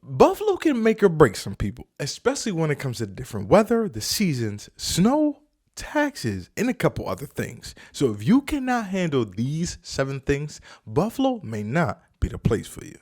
Buffalo can make or break some people, especially when it comes to different weather, the seasons, snow, taxes, and a couple other things. So if you cannot handle these 7 things, Buffalo may not be the place for you.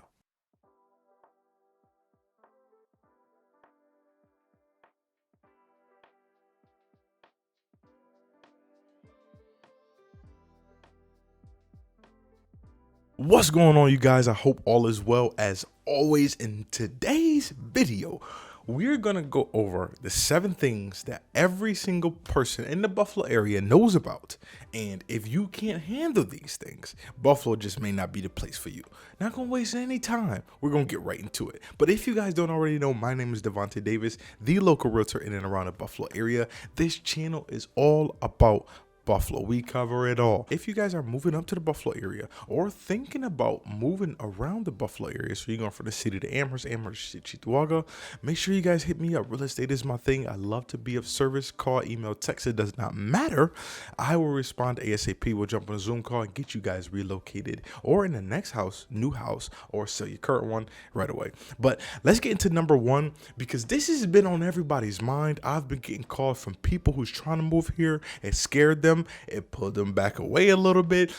What's going on, you guys? I hope all is well. As always, in today's video, we're going to go over the 7 things that every single person in the Buffalo area knows about. And if you can't handle these things, Buffalo just may not be the place for you. Not going to waste any time. We're going to get right into it. But if you guys don't already know, my name is Devonte Davis, the local realtor in and around the Buffalo area. This channel is all about Buffalo. We cover it all. If you guys are moving up to the Buffalo area or thinking about moving around the Buffalo area, so you're going from the city to Amherst to Cheektowaga, make sure you guys hit me up. Real estate is my thing. I love to be of service. Call, email, text. It does not matter. I will respond ASAP. We'll jump on a Zoom call and get you guys relocated or in the next house, new house, or sell your current one right away. But let's get into number 1, because this has been on everybody's mind. I've been getting calls from people who's trying to move here. It scared them. It pulled them back away a little bit.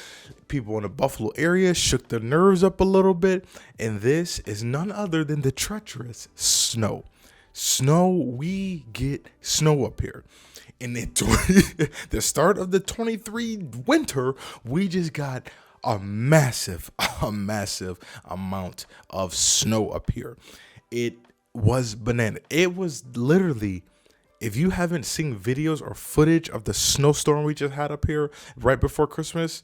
People in the Buffalo area shook their nerves up a little bit. And this is none other than the treacherous snow. We get snow up here. In the start of the 23 winter, we just got a massive amount of snow up here. It was banana. It was literally, if you haven't seen videos or footage of the snowstorm we just had up here right before Christmas,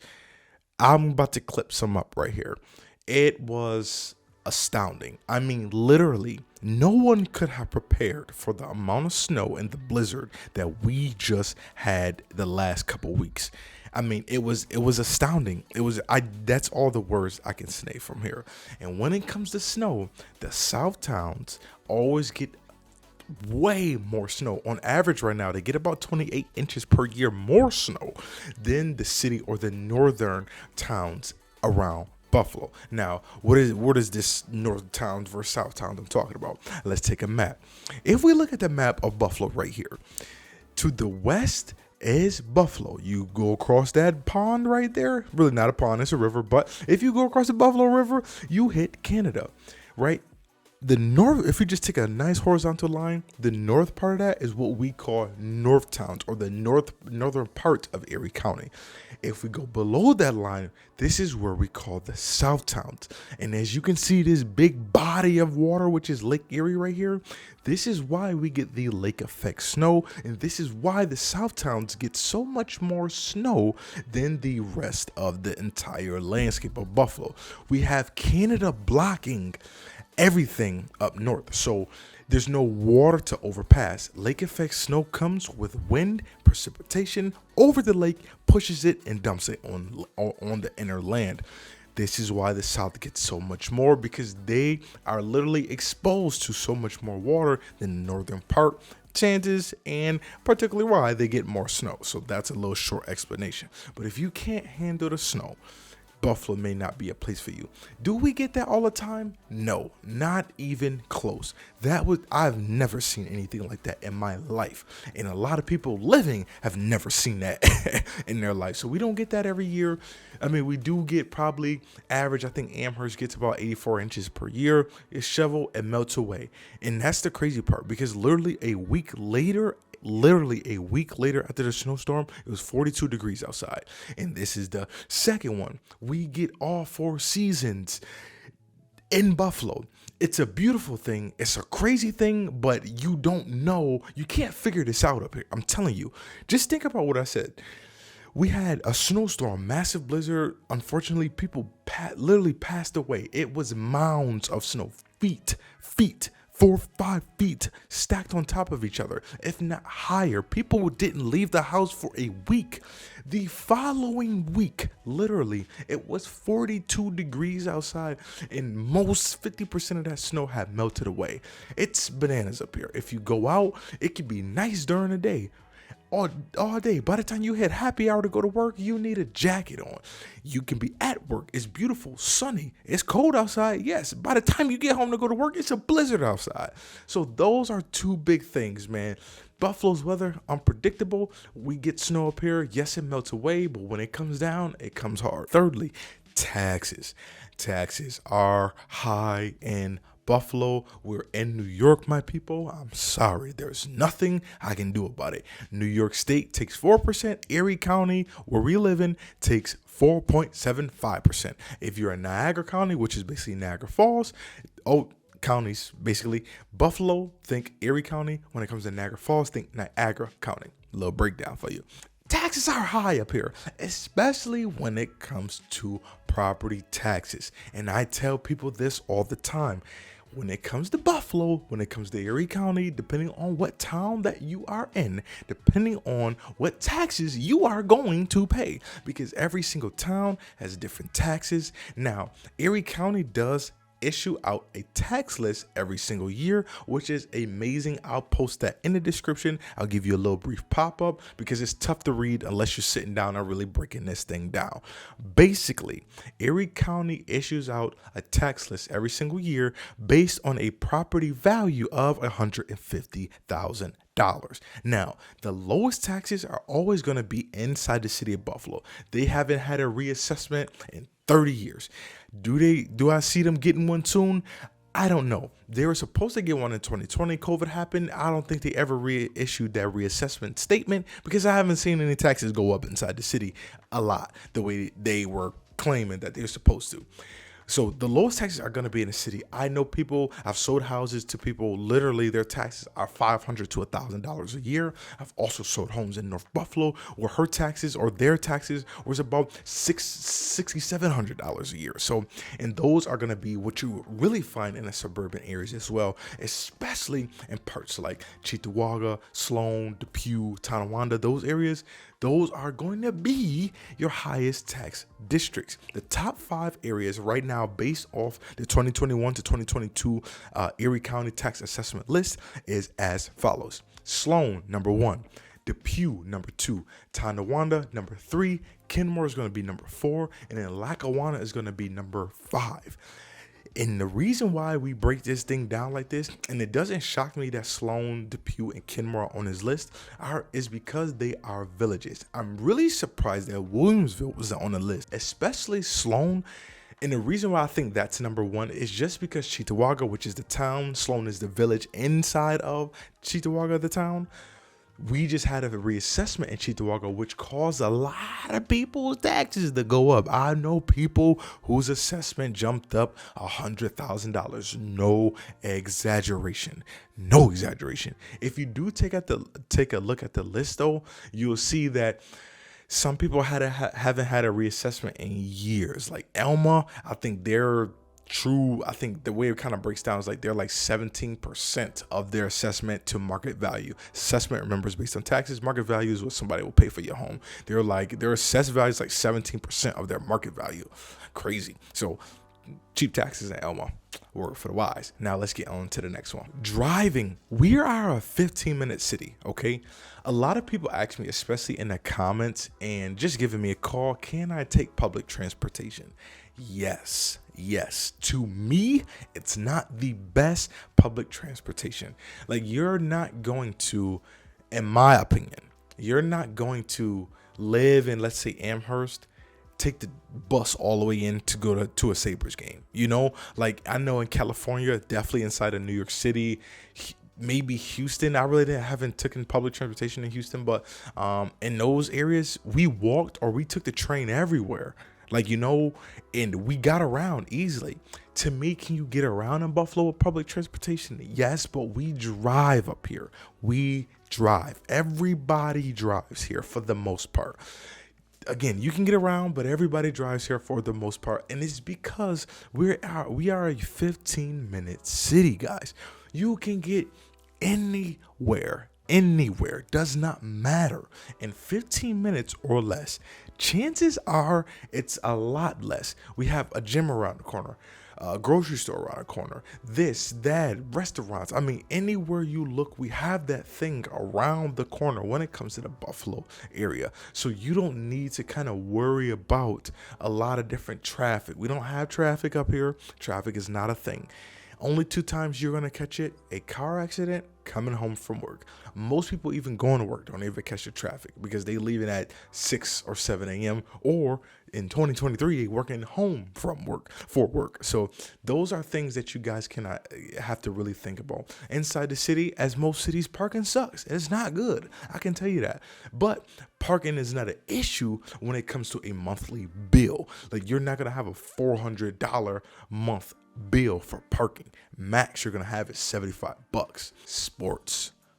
I'm about to clip some up right here. It was astounding. I mean, literally, no one could have prepared for the amount of snow and the blizzard that we just had the last couple weeks. I mean, it was astounding. That's all the words I can say from here. And when it comes to snow, the South towns always get way more snow. On average right now, they get about 28 inches per year more snow than the city or the northern towns around Buffalo. Now, what is this northern towns versus south towns I'm talking about? Let's take a map. If we look at the map of Buffalo right here, to the west is Buffalo. You go across that pond right there, really not a pond, it's a river, but if you go across the Buffalo River, you hit Canada, right? The north, if you just take a nice horizontal line, the north part of that is what we call North Towns, or the northern part of Erie County. If we go below that line, this is where we call the South Towns. And as you can see, this big body of water, which is Lake Erie right here, this is why we get the lake effect snow, and this is why the South Towns get so much more snow than the rest of the entire landscape of Buffalo. We have Canada blocking everything up north, so there's no water to overpass. Lake effect snow comes with wind, precipitation over the lake, pushes it and dumps it on the inner land. This is why the South gets so much more, because they are literally exposed to so much more water than the northern part. Chances, and particularly why they get more snow. So that's a little short explanation. But if you can't handle the snow, Buffalo may not be a place for you. Do we get that all the time? No, not even close. I've never seen anything like that in my life. And a lot of people living have never seen that in their life. So we don't get that every year. I mean, we do get probably average. I think Amherst gets about 84 inches per year. It's shoveled and melts away. And that's the crazy part, because literally a week later after the snowstorm, it was 42 degrees outside. And this is the second one. We get all 4 seasons in Buffalo. It's a beautiful thing. It's a crazy thing, but you don't know. You can't figure this out up here. I'm telling you. Just think about what I said. We had a snowstorm, massive blizzard. Unfortunately, people literally passed away. It was mounds of snow, feet, 4 or 5 feet stacked on top of each other, if not higher. People didn't leave the house for a week. The following week, literally, it was 42 degrees outside, and most 50% of that snow had melted away. It's bananas up here. If you go out, it can be nice during the day. all, all day. By the time you hit happy hour to go to work, you need a jacket on. You can be at work. It's beautiful, sunny. It's cold outside. Yes. By the time you get home to go to work, it's a blizzard outside. So those are two big things, man. Buffalo's weather, unpredictable. We get snow up here. Yes, it melts away, but when it comes down, it comes hard. Thirdly, taxes. Taxes are high in Buffalo. We're in New York, my people. I'm sorry. There's nothing I can do about it. New York State takes 4%. Erie County, where we live in, takes 4.75%. If you're in Niagara County, which is basically Niagara Falls, counties, basically. Buffalo, think Erie County. When it comes to Niagara Falls, think Niagara County. A little breakdown for you. Taxes are high up here, especially when it comes to property taxes. And I tell people this all the time. When it comes to Buffalo, when it comes to Erie County, depending on what town that you are in, depending on what taxes you are going to pay, because every single town has different taxes. Now, Erie County does issue out a tax list every single year, which is amazing. I'll post that in the description. I'll give you a little brief pop-up because it's tough to read unless you're sitting down and really breaking this thing down. Basically, Erie County issues out a tax list every single year based on a property value of $150,000. Now, the lowest taxes are always going to be inside the city of Buffalo. They haven't had a reassessment in 30 years. Do I see them getting one soon? I don't know. They were supposed to get one in 2020. COVID happened. I don't think they ever reissued that reassessment statement because I haven't seen any taxes go up inside the city a lot the way they were claiming that they're supposed to. So the lowest taxes are going to be in the city. I know people, I've sold houses to people, literally their taxes are $500 to $1,000 a year. I've also sold homes in North Buffalo where her taxes or their taxes was about $600-$700 a year. So, and those are going to be what you really find in the suburban areas as well, especially in parts like Cheektowaga, Sloan, Depew, Tonawanda, those areas. Those are going to be your highest tax districts. The top 5 areas right now, based off the 2021 to 2022 Erie County tax assessment list, is as follows. Sloan, number 1. Depew, number 2. Tonawanda, number 3. Kenmore is going to be number 4. And then Lackawanna is going to be number 5. And the reason why we break this thing down like this, and it doesn't shock me that Sloan, Depew, and Kenmore are on his list, is because they are villages. I'm really surprised that Williamsville was on the list, especially Sloan. And the reason why I think that's number 1 is just because Cheektowaga, which is the town, Sloan is the village inside of Cheektowaga, the town. We just had a reassessment in Cheektowaga, which caused a lot of people's taxes to go up. I know people whose assessment jumped up $100,000. No exaggeration. No exaggeration. If you do take a look at the list, though, you'll see that some people haven't had a reassessment in years. Like Elma, I think I think the way it kind of breaks down is like they're like 17% of their assessment to market value. Assessment, remember, is based on taxes. Market value is what somebody will pay for your home. Their assessed value is like 17% of their market value. Crazy. So cheap taxes in Elma. Word for the wise. Now let's get on to the next one. Driving. We are a 15-minute city, okay? A lot of people ask me, especially in the comments and just giving me a call, can I take public transportation? Yes. To me, it's not the best public transportation. Like, you're not going to, in my opinion, you're not going to live in, let's say, Amherst, take the bus all the way in to go to a Sabres game. You know, like I know in California, definitely inside of New York City, maybe Houston. I really haven't taken public transportation in Houston, but in those areas, we walked or we took the train everywhere. Like, you know, and we got around easily. To me, can you get around in Buffalo with public transportation? Yes, but we drive up here. We drive. Everybody drives here for the most part. Again, you can get around, but everybody drives here for the most part. And it's because we are a 15-minute city, guys. You can get anywhere, does not matter, in 15 minutes or less. Chances are it's a lot less. We have a gym around the corner, grocery store around the corner, this, that, restaurants. I mean, anywhere you look, we have that thing around the corner when it comes to the Buffalo area. So you don't need to kind of worry about a lot of different traffic. We don't have traffic up here. Traffic is not a thing. Only 2 times you're going to catch it: a car accident, coming home from work. Most people even going to work don't even catch the traffic because they leaving at 6 or 7 a.m. or in 2023 working home from work for work. So those are things that you guys cannot have to really think about. Inside the city, as most cities, parking sucks. It's not good. I can tell you that. But parking is not an issue when it comes to a monthly bill. Like, you're not going to have a $400 month bill for parking. Max you're gonna have is $75.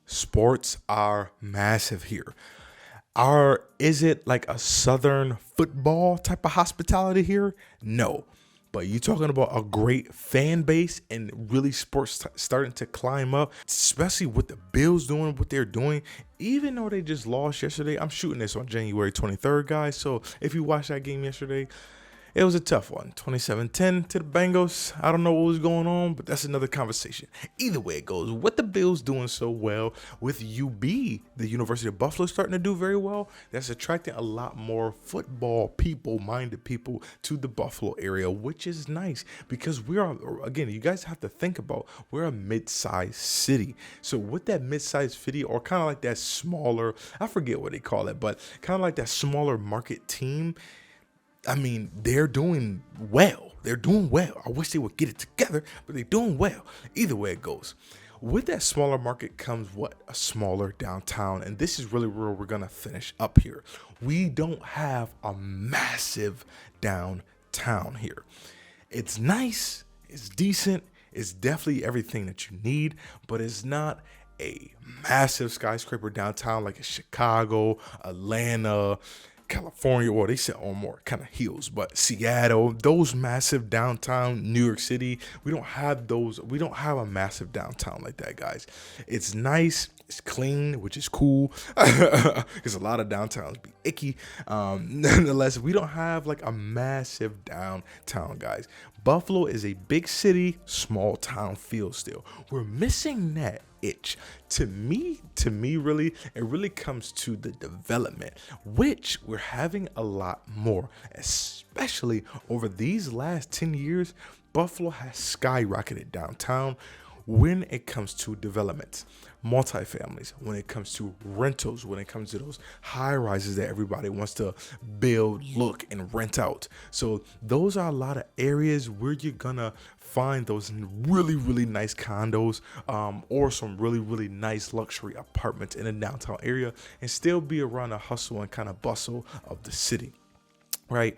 Sports are massive here. Is it like a southern football type of hospitality here? No. But you talking about a great fan base and really sports starting to climb up, especially with the Bills doing what they're doing. Even though they just lost yesterday, I'm shooting this on January 23rd, guys. So if you watched that game yesterday, it was a tough one. 27-10 to the Bengals. I don't know what was going on, but that's another conversation. Either way it goes, with the Bills doing so well, with UB, the University of Buffalo, starting to do very well, that's attracting a lot more football people-minded people to the Buffalo area, which is nice because again, you guys have to think about, we're a mid-sized city. So with that mid-sized city, or kind of like that smaller, I forget what they call it, but kind of like that smaller market team, I mean, they're doing well. I wish they would get it together, but they're doing well. Either way it goes. With that smaller market comes what? A smaller downtown. And this is really where we're going to finish up here. We don't have a massive downtown here. It's nice. It's decent. It's definitely everything that you need, but it's not a massive skyscraper downtown like in Chicago, Atlanta, California, or they sit on more kind of hills, but Seattle, those massive downtown, New York City, we don't have those. We don't have a massive downtown like that, guys. It's nice. It's clean, which is cool because a lot of downtowns be icky. Nonetheless, we don't have like a massive downtown, guys. Buffalo is a big city, small town feel still. We're missing that itch. To me, really, it really comes to the development, which we're having a lot more, especially over these last 10 years. Buffalo has skyrocketed downtown when it comes to developments, multifamilies, when it comes to rentals, when it comes to those high rises that everybody wants to build, look, and rent out. So those are a lot of areas where you're gonna find those really, really nice condos, or some really, really nice luxury apartments in a downtown area and still be around the hustle and kind of bustle of the city. Right.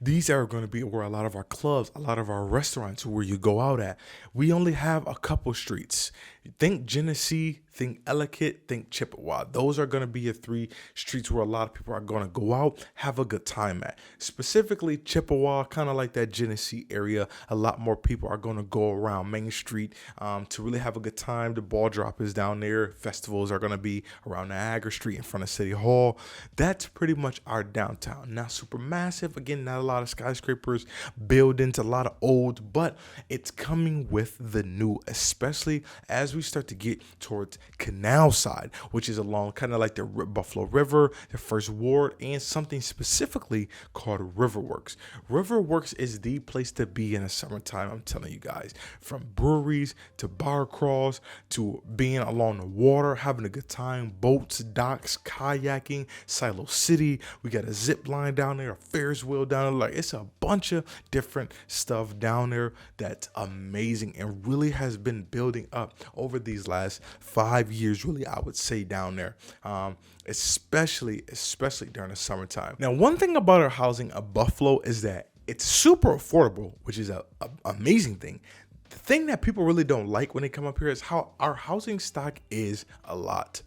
These are going to be where a lot of our clubs, a lot of our restaurants, where you go out at. We only have a couple streets. Think Genesee, think Ellicott, think Chippewa. Those are going to be your 3 streets where a lot of people are going to go out, have a good time at. Specifically Chippewa, kind of like that Genesee area. A lot more people are going to go around Main Street to really have a good time. The ball drop is down there. Festivals are going to be around Niagara Street in front of City Hall. That's pretty much our downtown. Not super massive. Again, not a lot of skyscrapers, buildings, a lot of old, but it's coming with the new, especially as we start to get towards Canal Side, which is along kind of like the Buffalo River, the First Ward, and something specifically called Riverworks. Riverworks is the place to be in the summertime, I'm telling you guys. From breweries to bar crawls to being along the water, having a good time, boats, docks, kayaking, Silo City. We got a zip line down there, a Ferris wheel down there. Like, it's a bunch of different stuff down there that's amazing and really has been building up over these last 5 years, really, I would say, down there, especially during the summertime. Now, one thing about our housing at Buffalo is that it's super affordable, which is a amazing thing. The thing that people really don't like when they come up here is how our housing stock is a lot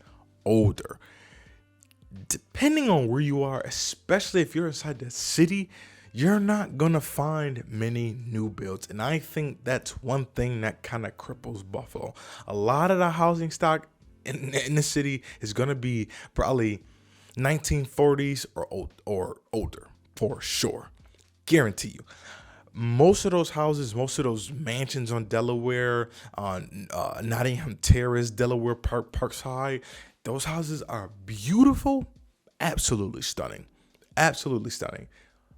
older. Depending on where you are, especially if you're inside the city, you're not going to find many new builds. And I think that's one thing that kind of cripples Buffalo. A lot of the housing stock in the city is going to be probably 1940s or older, for sure. Guarantee you. most of those houses, most of those mansions on Delaware, on Nottingham Terrace, Delaware Park, Parks High, those houses are beautiful, absolutely stunning, absolutely stunning.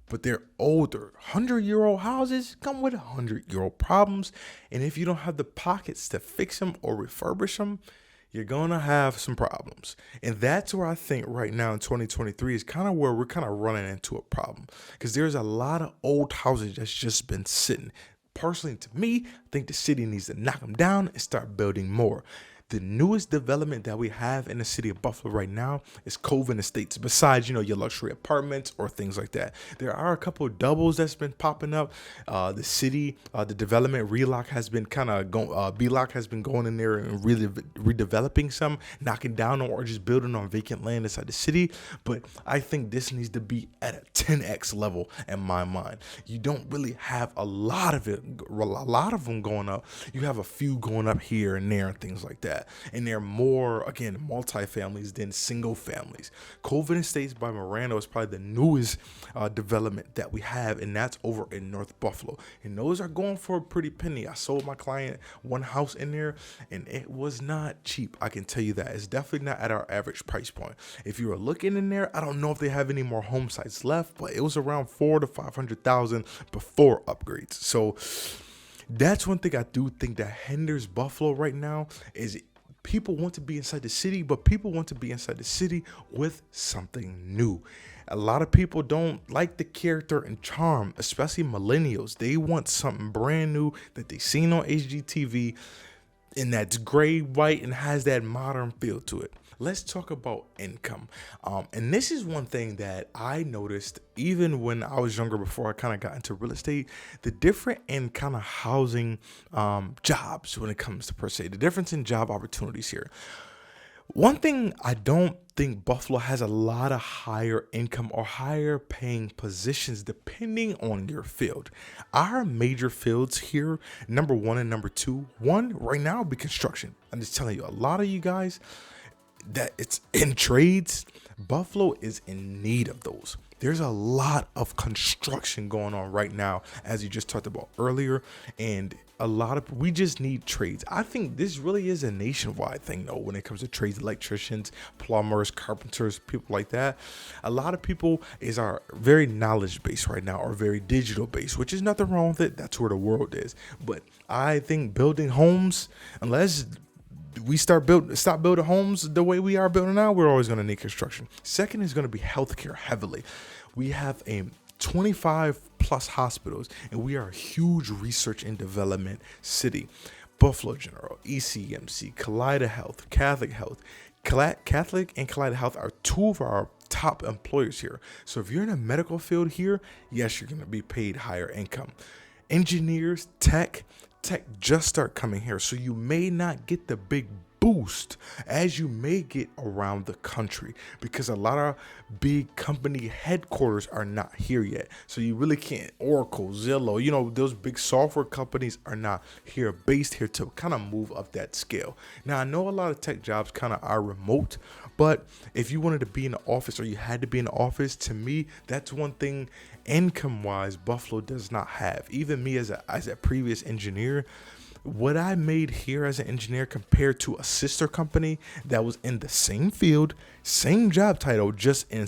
But they're older. 100-year-old houses come with 100-year-old problems. And if you don't have the pockets to fix them or refurbish them, you're going to have some problems. And that's where I think right now in 2023 is kind of where we're kind of running into a problem. Because there's a lot of old houses that's just been sitting. Personally, to me, I think the city needs to knock them down and start building more. The newest development that we have in the city of Buffalo right now is Coven Estates. Besides, your luxury apartments or things like that, there are a couple of doubles that's been popping up. The city, the development, Relock has been kind of going. Block has been going in there and really redeveloping some, knocking down or just building on vacant land inside the city. But I think this needs to be at a 10x level in my mind. You don't really have a lot of them going up. You have a few going up here and there and things like that. And they're more, again, multi-families than single families. Coven Estates by Miranda is probably the newest development that we have, and that's over in North Buffalo. And those are going for a pretty penny. I sold my client one house in there, and it was not cheap. I can tell you that. It's definitely not at our average price point. If you are looking in there, I don't know if they have any more home sites left, but it was around $400,000 to $500,000 before upgrades. So that's one thing I do think that hinders Buffalo right now is people want to be inside the city, but people want to be inside the city with something new. A lot of people don't like the character and charm, especially millennials. They want something brand new that they seen on HGTV and that's gray, white, and has that modern feel to it. Let's talk about income. And this is one thing that I noticed even when I was younger, before I kind of got into real estate, the different in kind of housing jobs when it comes to per se, the difference in job opportunities here. One thing I don't think Buffalo has a lot of higher income or higher paying positions depending on your field. Our major fields here, number one and number two, one right now would be construction. I'm just telling you, a lot of you guys that it's in trades, Buffalo is in need of those. There's a lot of construction going on right now, as you just talked about earlier, and we just need trades. I think this really is a nationwide thing though, when it comes to trades, electricians, plumbers, carpenters, people like that. A lot of people are very knowledge based right now, or very digital based, which is nothing wrong with it. That's where the world is. But I think building homes, unless we stop building homes the way we are building now, we're always going to need construction. Second is going to be healthcare heavily. We have a 25 plus hospitals, and we are a huge research and development city. Buffalo General, ECMC, Kaleida Health, Catholic Health. Catholic and Kaleida Health are two of our top employers here. So if you're in a medical field here, yes, you're going to be paid higher income. Engineers, tech just start coming here, so you may not get the big boost as you may get around the country, because a lot of big company headquarters are not here yet. So you really can't. Oracle, Zillow, those big software companies are not here, based here to kind of move up that scale. Now, I know a lot of tech jobs kind of are remote, but if you wanted to be in the office, or you had to be in the office, to me, that's one thing income-wise Buffalo does not have. Even me as a previous engineer, what I made here as an engineer compared to a sister company that was in the same field, same job title, just in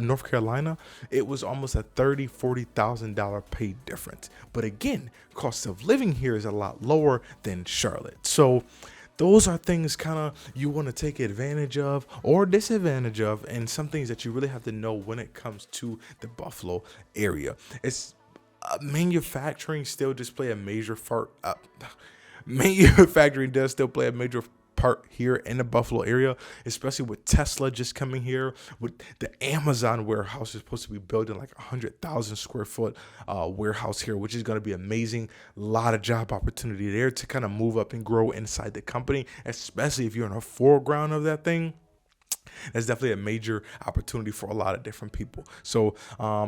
North Carolina, it was almost a $30,000-$40,000 pay difference. But again, cost of living here is a lot lower than Charlotte. So those are things kind of you want to take advantage of or disadvantage of, and some things that you really have to know when it comes to the Buffalo area. It's manufacturing still just play a major part. Manufacturing does still play a major part here in the Buffalo area, especially with Tesla just coming here, with the Amazon warehouse is supposed to be building like 100,000 square foot warehouse here, which is going to be amazing. A lot of job opportunity there to kind of move up and grow inside the company, especially if you're in the foreground of that thing. That's definitely a major opportunity for a lot of different people. So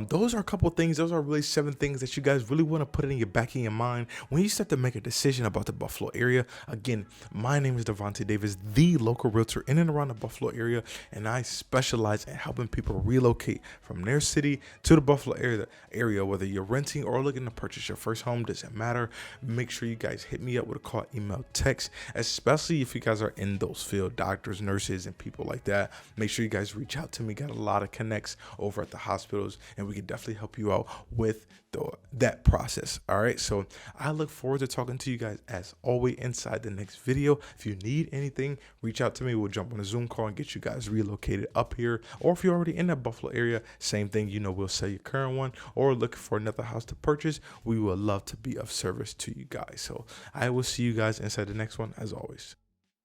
those are a couple things. Those are really 7 things that you guys really want to put in your back of your mind when you start to make a decision about the Buffalo area. Again, my name is Devonte Davis, the local realtor in and around the Buffalo area, and I specialize in helping people relocate from their city to the Buffalo area. Whether you're renting or looking to purchase your first home, doesn't matter. Make sure you guys hit me up with a call, email, text, especially if you guys are in those field, doctors, nurses, and people like that. Make sure you guys reach out to me. Got a lot of connects over at the hospitals, and we can definitely help you out with that process. All right. So I look forward to talking to you guys as always inside the next video. If you need anything, reach out to me. We'll jump on a Zoom call and get you guys relocated up here. Or if you're already in that Buffalo area, same thing. We'll sell your current one, or looking for another house to purchase. We would love to be of service to you guys. So I will see you guys inside the next one as always.